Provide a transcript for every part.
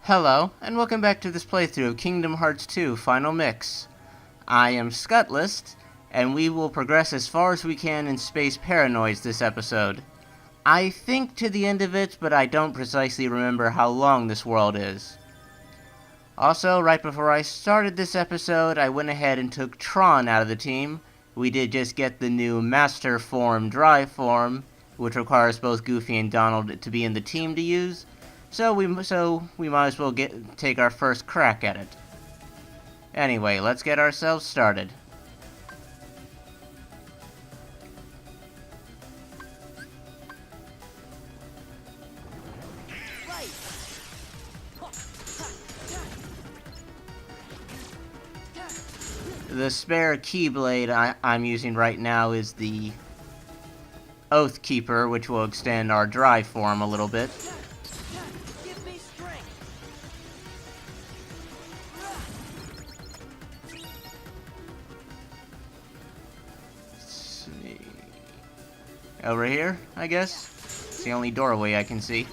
Hello, and welcome back to this playthrough of Kingdom Hearts 2 Final Mix. I am Scutlist, and we will progress as far as we can in Space Paranoids this episode. I think to the end of it, but I don't precisely remember how long this world is. Also, right before I started this episode, I went ahead and took Tron out of the team. We did just get the new Master Form Drive form, which requires both Goofy and Donald to be in the team to use. So we might as well take our first crack at it. Anyway, let's get ourselves started. The spare Keyblade I'm using right now is the Oath Keeper, which will extend our drive form a little bit. Over here, I guess? It's the only doorway I can see.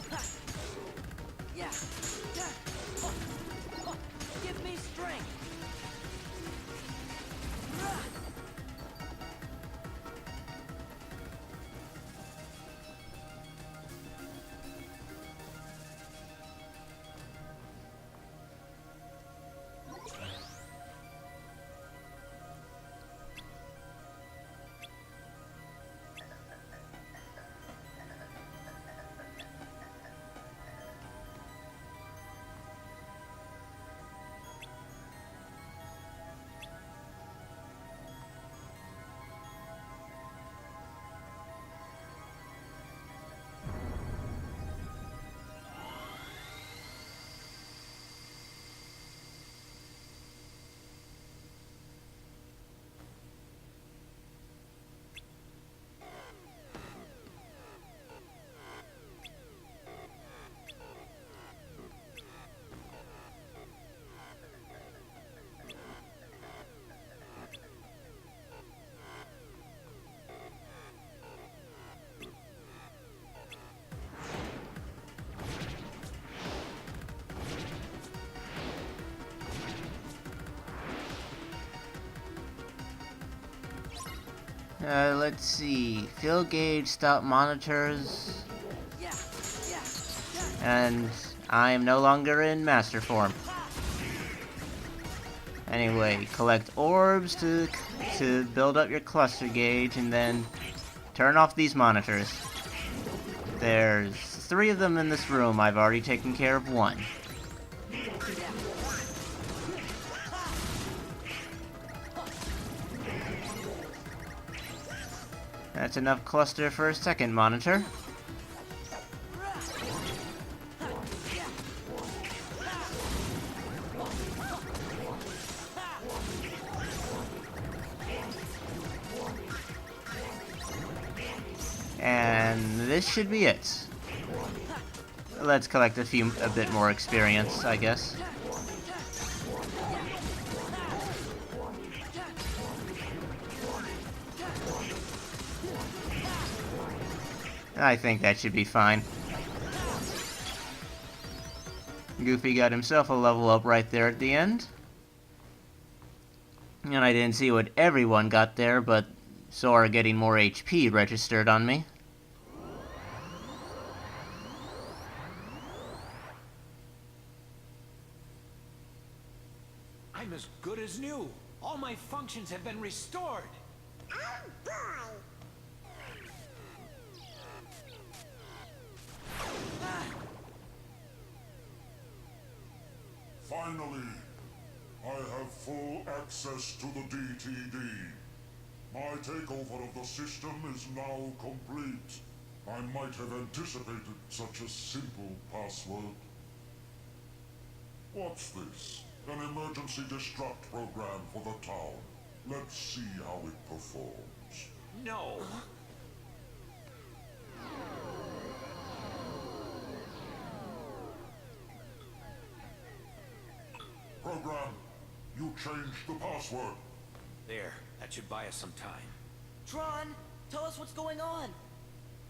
Let's see. Field gauge, stop monitors. And I am no longer in master form. Anyway, collect orbs to build up your cluster gauge, and then turn off these monitors. There's 3 of them in this room. I've already taken care of 1. That's enough cluster for a second monitor. And this should be it. Let's collect a bit more experience, I guess. I think that should be fine. Goofy got himself a level up right there at the end. And I didn't see what everyone got there, but Sora getting more HP registered on me. I'm as good as new. All my functions have been restored. Oh boy! Finally, I have full access to the DTD. My takeover of the system is now complete. I might have anticipated such a simple password. What's this? An emergency destruct program for the town. Let's see how it performs. No. Program, you changed the password. There, that should buy us some time. Tron, tell us what's going on.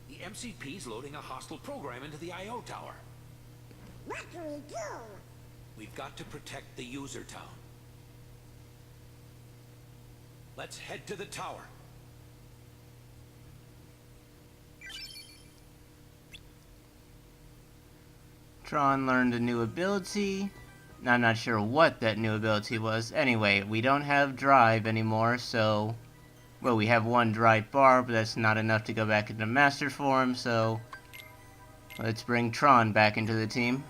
The MCP's loading a hostile program into the I.O. tower. What must we do? We've got to protect the user town. Let's head to the tower. Tron learned a new ability. I'm not sure what that new ability was. Anyway, we don't have drive anymore, so... Well, we have one drive bar, but that's not enough to go back into master form, so... Let's bring Tron back into the team.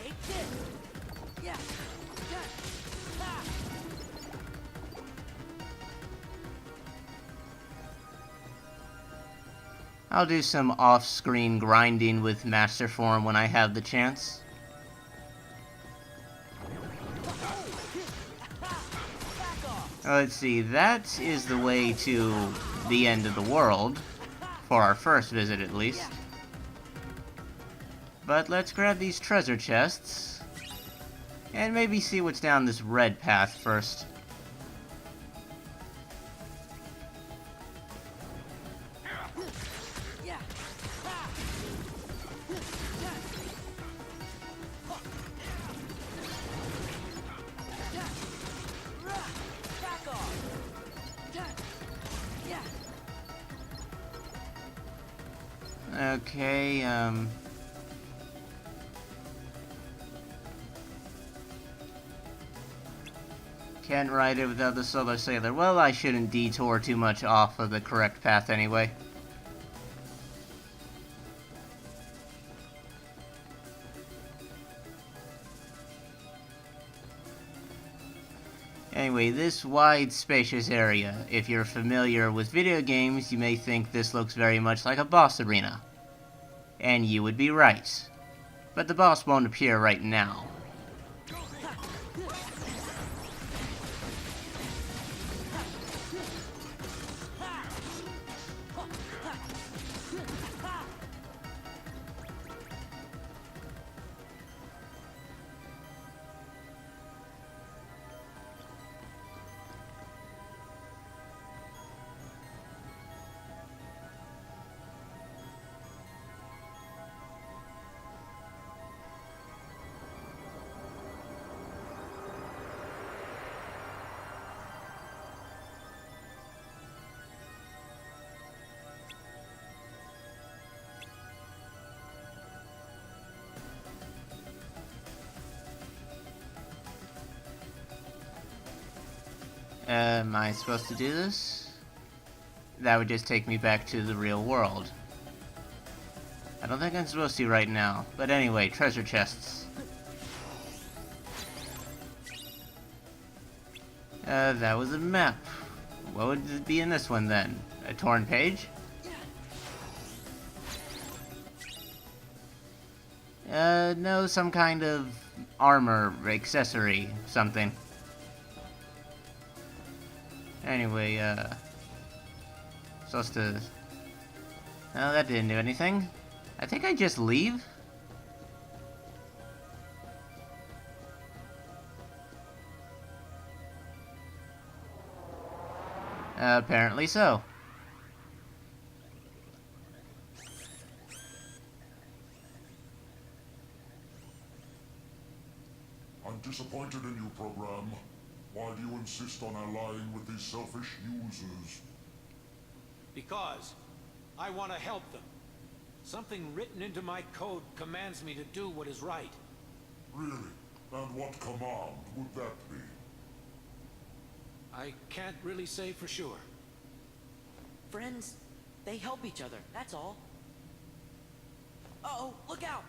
Take this. Yeah. Ha. I'll do some off-screen grinding with master form when I have the chance. Let's see, that is the way to the end of the world, for our first visit at least. But let's grab these treasure chests, and maybe see what's down this red path first. Yeah. Back off. Yeah. Okay, can't ride it without the Solar Sailor. Well, I shouldn't detour too much off of the correct path anyway. Anyway, this wide, spacious area, if you're familiar with video games, you may think this looks very much like a boss arena. And you would be right. But the boss won't appear right now. Am I supposed to do this? That would just take me back to the real world. I don't think I'm supposed to right now. But anyway, treasure chests. That was a map. What would it be in this one then? A torn page? No, some kind of armor, accessory, something. Anyway, supposed to... No, that didn't do anything. I think I just leave? Apparently so. I'm disappointed in you, program. Why do you insist on allying with these selfish users? Because I want to help them. Something written into my code commands me to do what is right. Really? And what command would that be? I can't really say for sure. Friends, they help each other, that's all. Uh-oh, look out!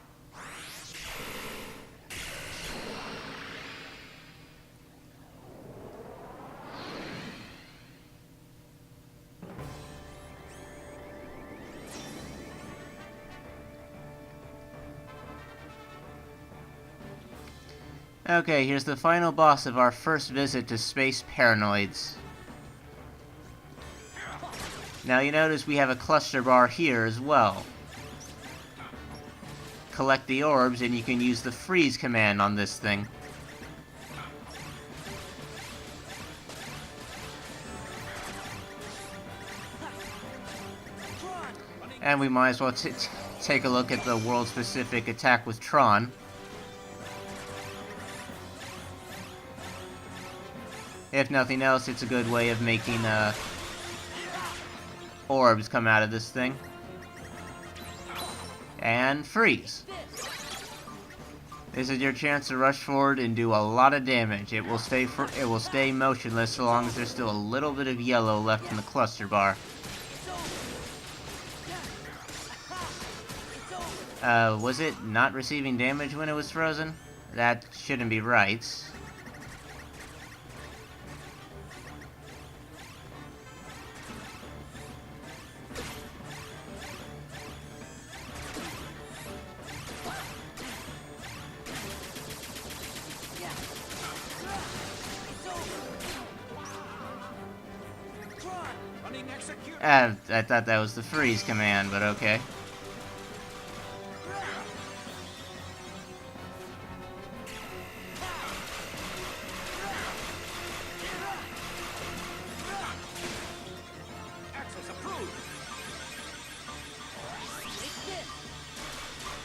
Okay, here's the final boss of our first visit to Space Paranoids. Now you notice we have a cluster bar here as well. Collect the orbs and you can use the freeze command on this thing. And we might as well take a look at the world-specific attack with Tron. If nothing else, it's a good way of making orbs come out of this thing. And freeze. This is your chance to rush forward and do a lot of damage. It will stay motionless so long as there's still a little bit of yellow left in the cluster bar. Was it not receiving damage when it was frozen? That shouldn't be right. I thought that was the freeze command, but okay.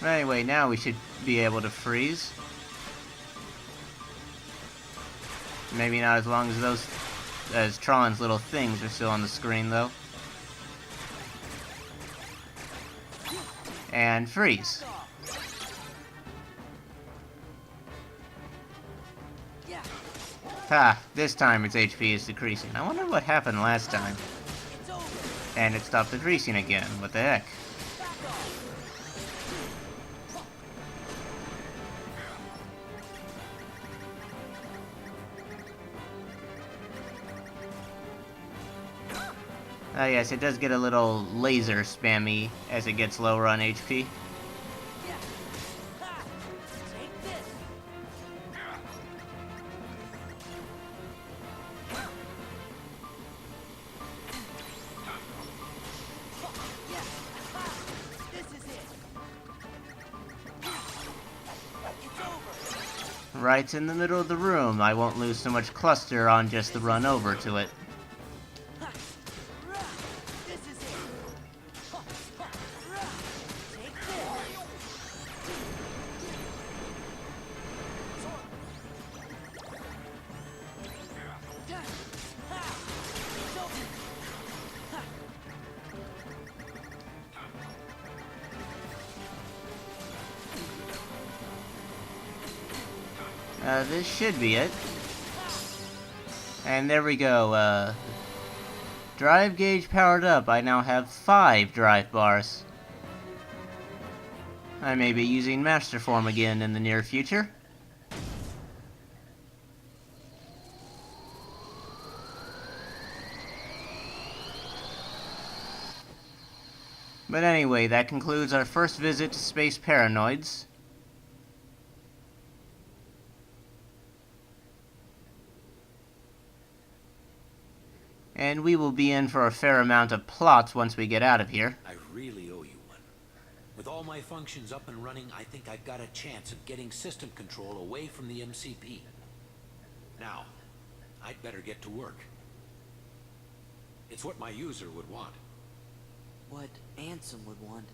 Anyway, now we should be able to freeze. Maybe not as long as Tron's little things are still on the screen, though. And freeze. Ha! This time its HP is decreasing. I wonder what happened last time. And it stopped decreasing again. What the heck? Yes, it does get a little laser spammy as it gets lower on HP. Right in the middle of the room. I won't lose so much cluster on just the run over to it. This should be it. And there we go, drive gauge powered up. I now have 5 drive bars. I may be using Master Form again in the near future. But anyway, that concludes our first visit to Space Paranoids. And we will be in for a fair amount of plots once we get out of here. I really owe you one. With all my functions up and running, I think I've got a chance of getting system control away from the MCP. Now, I'd better get to work. It's what my user would want. What Ansem would want.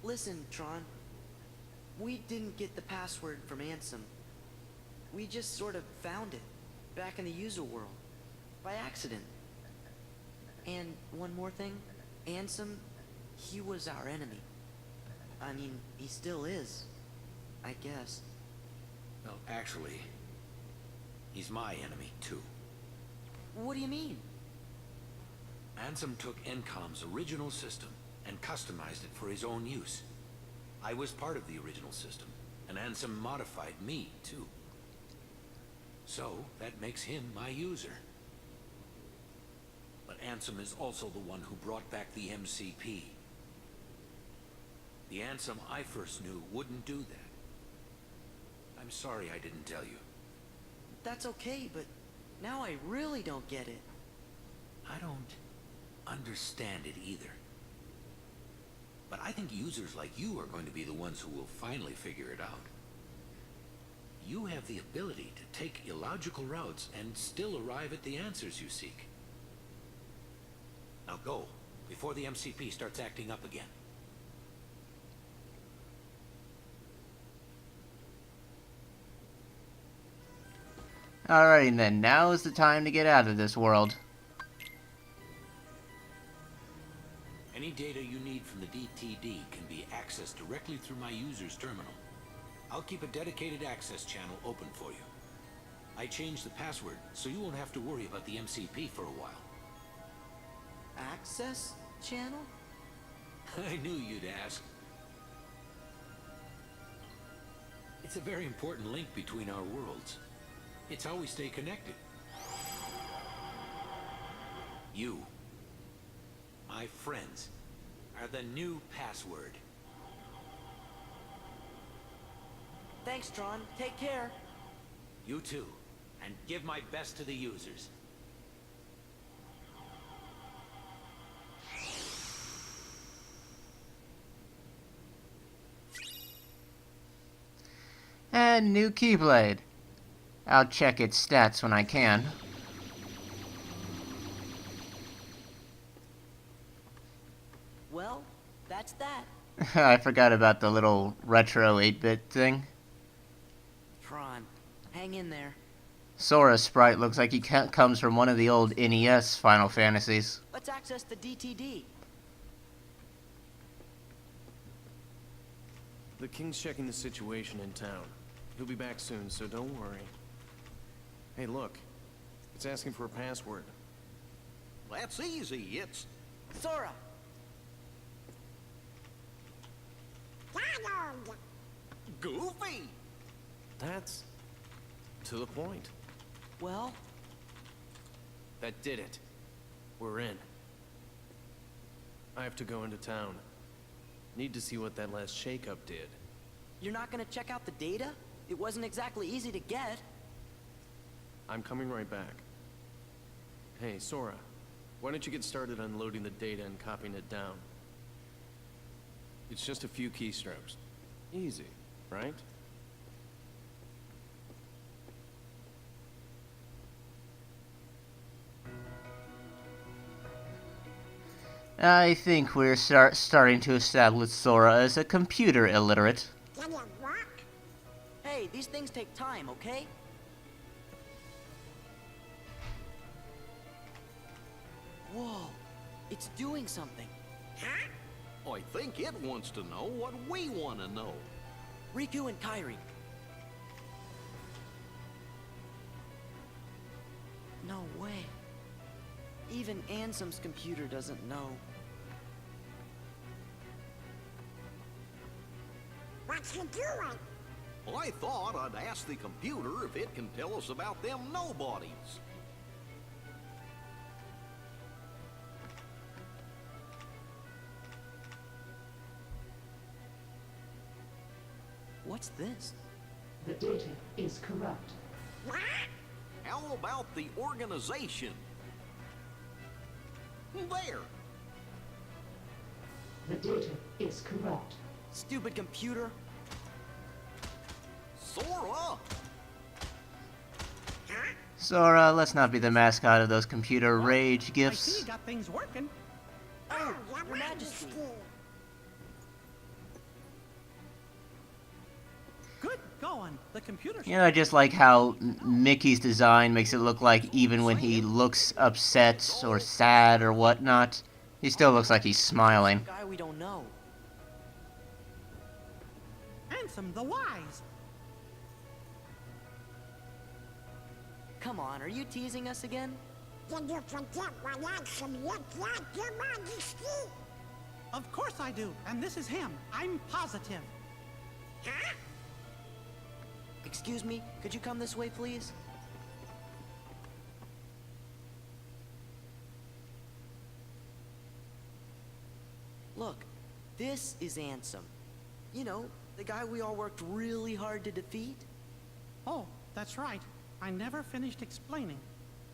Listen, Tron. We didn't get the password from Ansem. We just sort of found it, back in the user world, by accident. And one more thing, Ansem, he was our enemy. I mean, he still is, I guess. Well, actually, he's my enemy, too. What do you mean? Ansem took Encom's original system and customized it for his own use. I was part of the original system, and Ansem modified me, too. So, that makes him my user. But Ansem is also the one who brought back the MCP. The Ansem I first knew wouldn't do that. I'm sorry I didn't tell you. That's okay, but now I really don't get it. I don't understand it either. But I think users like you are going to be the ones who will finally figure it out. You have the ability to take illogical routes and still arrive at the answers you seek. Now go, before the MCP starts acting up again. Alrighty then, now is the time to get out of this world. Any data you need from the DTD can be accessed directly through my user's terminal. I'll keep a dedicated access channel open for you. I changed the password, so you won't have to worry about the MCP for a while. Access channel? I knew you'd ask. It's a very important link between our worlds. It's how we stay connected. You, my friends, are the new password. Thanks, Tron. Take care. You too. And give my best to the users. And new Keyblade. I'll check its stats when I can. Well, that's that. I forgot about the little retro 8-bit thing. Tron, hang in there. Sora's sprite looks like he comes from one of the old NES Final Fantasies. Let's access the DTD. The King's checking the situation in town. He'll be back soon, so don't worry. Hey, look. It's asking for a password. That's easy. It's... Sora! Donald! Goofy! That's... to the point. Well, That did it. We're in. I have to go into town. Need to see what that last shakeup did. you're not gonna check out the data? It wasn't exactly easy to get. I'm coming right back. Hey, Sora. Why don't you get started unloading the data and copying it down? It's just a few keystrokes. Easy, right? I think we're starting to establish Sora as a computer illiterate. Can you walk? Hey, these things take time, okay? Whoa, it's doing something. Huh? I think it wants to know what we want to know. Riku and Kairi. No way. Even Ansem's computer doesn't know. What's he doing? I thought I'd ask the computer if it can tell us about them nobodies. What's this? The data is corrupt. What? How about the organization? There! The data is corrupt. Stupid computer. Sora! Sora, let's not be the mascot of those computer rage I see gifts. you got things working. Oh, Your Your Majesty. Good going. The computer's You know, I just like how Mickey's design makes it look like even when he looks upset or sad or whatnot, he still looks like he's smiling. Guy we don't know. Ansem the Wise. Come on, are you teasing us again? Did you forget what Ansem looked like, Your Majesty? Of course I do. And this is him. I'm positive. Huh? Excuse me, could you come this way, please? Look, this is Ansem. You know, the guy we all worked really hard to defeat. Oh, that's right. I never finished explaining.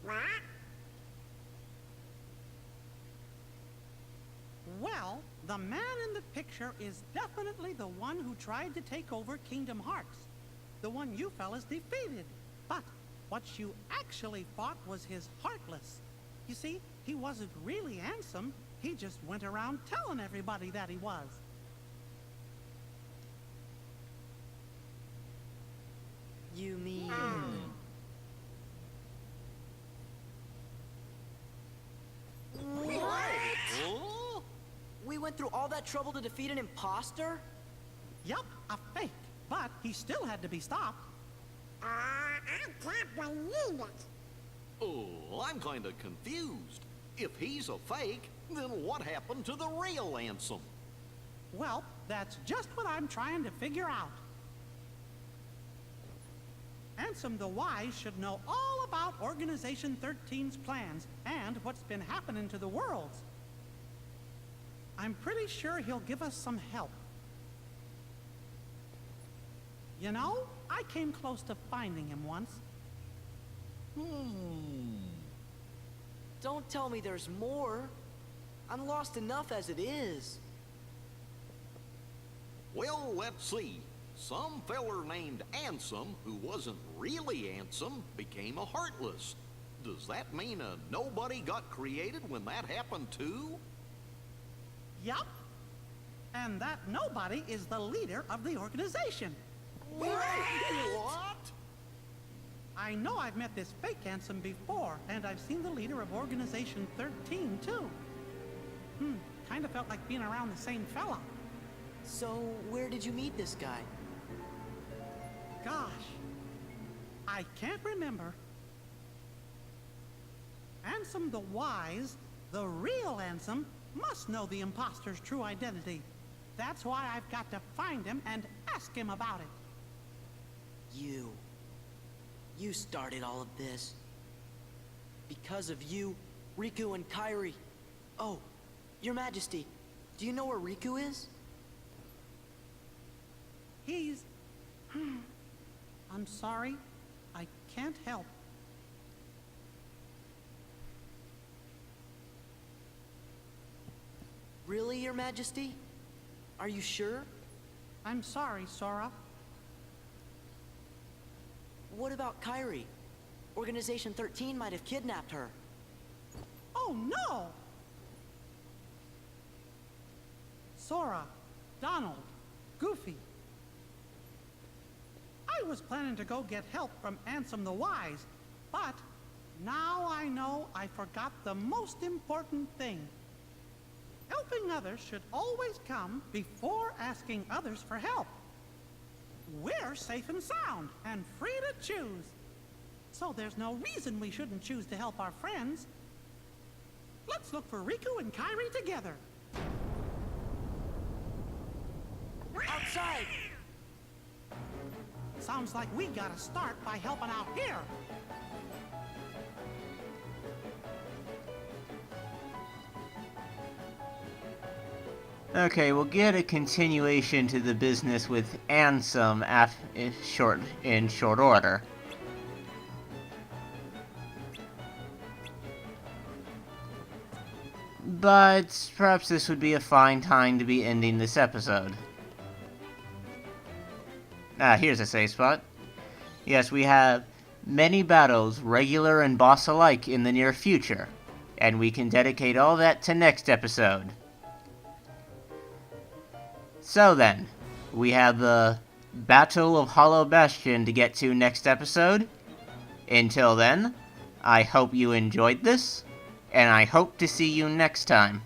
What? Well, the man in the picture is definitely the one who tried to take over Kingdom Hearts. The one you fellas defeated. But what you actually fought was his Heartless. You see, he wasn't really Ansem. He just went around telling everybody that he was. You mean... Oh? We went through all that trouble to defeat an imposter? Yup, a fake. But he still had to be stopped. I can't believe it. Oh, I'm kind of confused. If he's a fake, then what happened to the real Ansem? Well, that's just what I'm trying to figure out. Ansem the Wise should know all about Organization 13's plans and what's been happening to the worlds. I'm pretty sure he'll give us some help. You know, I came close to finding him once. Don't tell me there's more. I'm lost enough as it is. Well, let's see. Some feller named Ansem, who wasn't really Ansem, became a Heartless. Does that mean a nobody got created when that happened too? Yup. And that nobody is the leader of the organization. What? I know I've met this fake Ansem before, and I've seen the leader of Organization 13, too. Kind of felt like being around the same fella. So, where did you meet this guy? Gosh, I can't remember. Ansem the Wise, the real Ansem, must know the imposter's true identity. That's why I've got to find him and ask him about it. You started all of this. Because of you, Riku and Kairi. Oh, Your Majesty, do you know where Riku is? He's... I'm sorry, I can't help. Really, Your Majesty? Are you sure? I'm sorry, Sora. What about Kairi? Organization 13 might have kidnapped her. Oh, no! Sora, Donald, Goofy. I was planning to go get help from Ansem the Wise, but now I know I forgot the most important thing. Helping others should always come before asking others for help. We're safe and sound and free to choose. So there's no reason we shouldn't choose to help our friends. Let's look for Riku and Kairi together. Outside! Sounds like we gotta start by helping out here. Okay, we'll get a continuation to the business with Ansem in short order. But perhaps this would be a fine time to be ending this episode. Here's a safe spot. Yes, we have many battles, regular and boss alike, in the near future, and we can dedicate all that to next episode. So then, we have the Battle of Hollow Bastion to get to next episode. Until then, I hope you enjoyed this, and I hope to see you next time.